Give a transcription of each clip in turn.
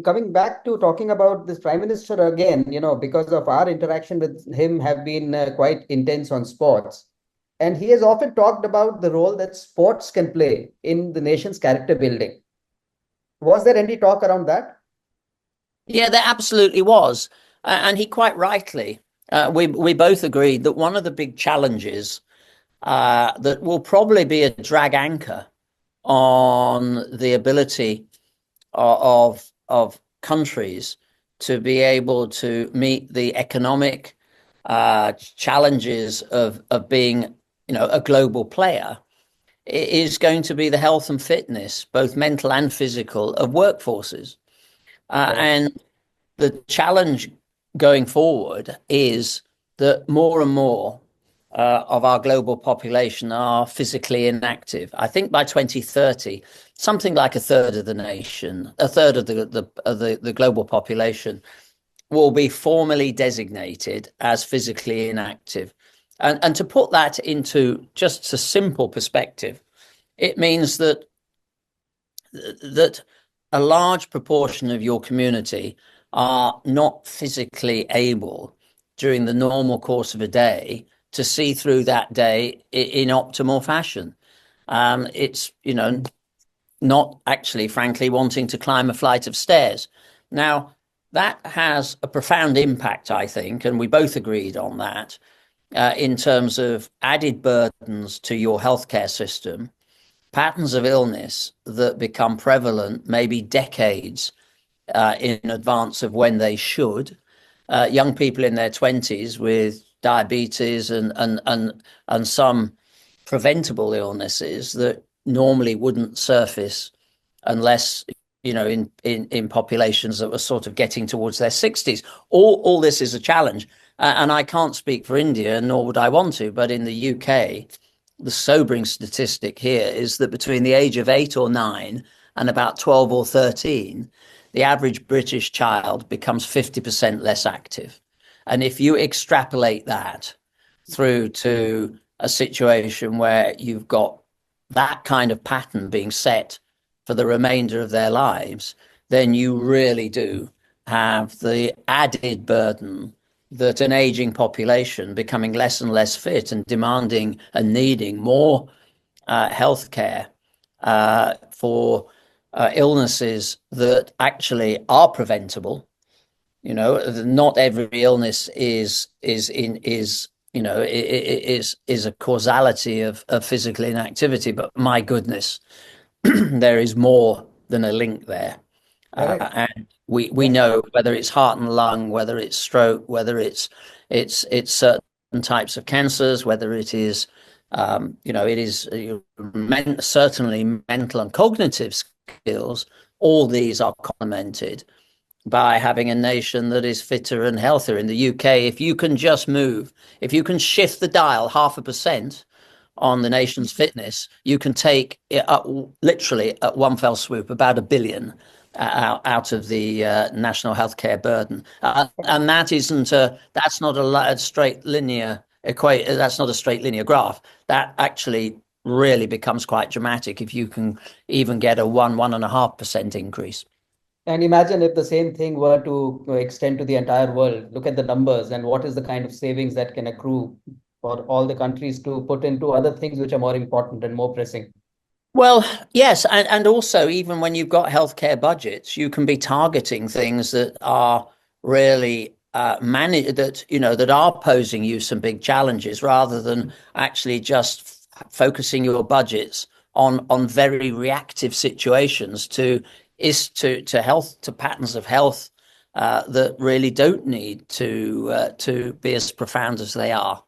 Coming back to talking about this prime minister again, because of our interaction with him have been quite intense on sports. And he has often talked about the role that sports can play in the nation's character building. Was there any talk around that? Yeah, there absolutely was. And he quite rightly, we both agreed that one of the big challenges that will probably be a drag anchor on the ability of countries to be able to meet the economic challenges of being, a global player is going to be the health and fitness, both mental and physical, of workforces. Correct. And the challenge going forward is that more and more of our global population are physically inactive. I think by 2030, something like a third of the nation, a third of the global population will be formally designated as physically inactive. And to put that into just a simple perspective, it means that a large proportion of your community are not physically able during the normal course of a day to see through that day in optimal fashion. It's, not actually, frankly, wanting to climb a flight of stairs. Now, that has a profound impact, I think, and we both agreed on that, in terms of added burdens to your healthcare system, patterns of illness that become prevalent maybe decades in advance of when they should. Young people in their 20s with diabetes and some preventable illnesses that normally wouldn't surface unless in populations that were sort of getting towards their 60s. All this is a challenge, and I can't speak for India, nor would I want to, but in the UK, the sobering statistic here is that between the age of 8 or 9 and about 12 or 13, the average British child becomes 50% less active. And if you extrapolate that through to a situation where you've got that kind of pattern being set for the remainder of their lives, then you really do have the added burden that an aging population becoming less and less fit and demanding and needing more healthcare for illnesses that actually are preventable. Not every illness is a causality of physical inactivity, but my goodness, there is more than a link there. Correct. And we Yeah. know whether it's heart and lung, whether it's stroke, whether it's certain types of cancers, whether it is it is certainly mental and cognitive skills. All these are complemented by having a nation that is fitter and healthier. In the UK, if you can just move, if you can shift the dial 0.5% on the nation's fitness, you can take it up literally at one fell swoop about 1 billion out of the national healthcare burden, and that's not a straight linear equate. That's not a straight linear graph. That actually really becomes quite dramatic if you can even get a 1.5% increase. And imagine if the same thing were to extend to the entire world. Look at the numbers and what is the kind of savings that can accrue for all the countries to put into other things which are more important and more pressing. Well, yes, and also even when you've got healthcare budgets, you can be targeting things that are really managed that are posing you some big challenges, rather than actually just focusing your budgets on very reactive situations to health, to patterns of health that really don't need to be as profound as they are.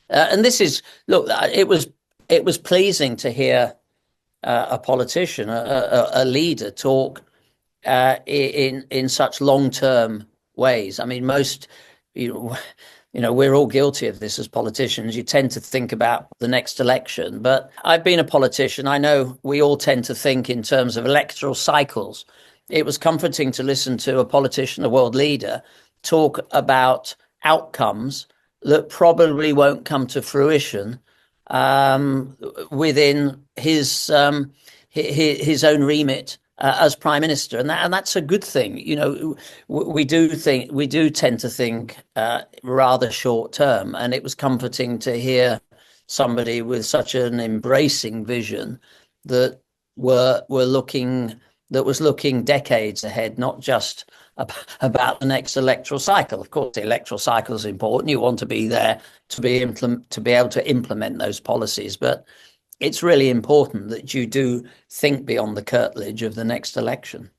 And this is look, it was pleasing to hear a politician, a leader, talk in such long term ways. I mean, most you know, we're all guilty of this as politicians. You tend to think about the next election, but I've been a politician. I know we all tend to think in terms of electoral cycles. It was comforting to listen to a politician, a world leader, talk about outcomes that probably won't come to fruition within his own remit as Prime Minister, and that's a good thing. You know, we do tend to think rather short term, and it was comforting to hear somebody with such an embracing vision that was looking decades ahead, not just about the next electoral cycle. Of course, the electoral cycle is important. You want to be there to be able to implement those policies, but it's really important that you do think beyond the curtilage of the next election.